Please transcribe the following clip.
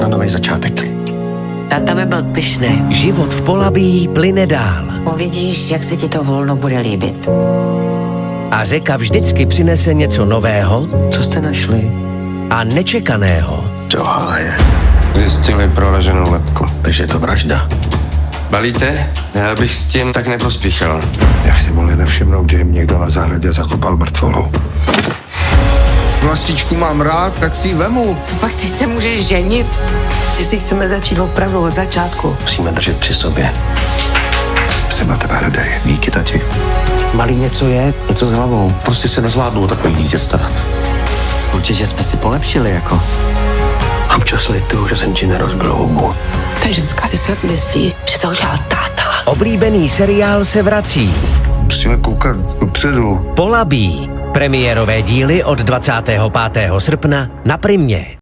na nový začátek. Tata by byl pyšný. Život v Polabí plyne dál. Uvidíš, jak se ti to volno bude líbit. A řeka vždycky přinese něco nového Co jste našli? a nečekaného. Do háje. Zjistili proraženou lebku. Takže je to vražda. Balíte? Já bych s tím tak nepospíchal. Jak si mohli nevšimnout, že jim někdo na zahradě zakopal mrtvolou? Vlastičku mám rád, tak si ji vemu. Co pak ty se můžeš ženit? Jestli chceme začít opravdu od začátku. Musíme držet při sobě. Jsem na tebe hrdý. Díky, tati. Malý něco je, něco s hlavou. Prostě se nezvládnu o takový dítě starat. Určitě jsme si polepšili, jako. A občas lituju, že jsem ti nerozbil hubu. Ta ženská si snad myslí, že to udělal táta. Oblíbený seriál se vrací. Musíme koukat dopředu. Polabí. Premiérové díly od 25. srpna na Primě.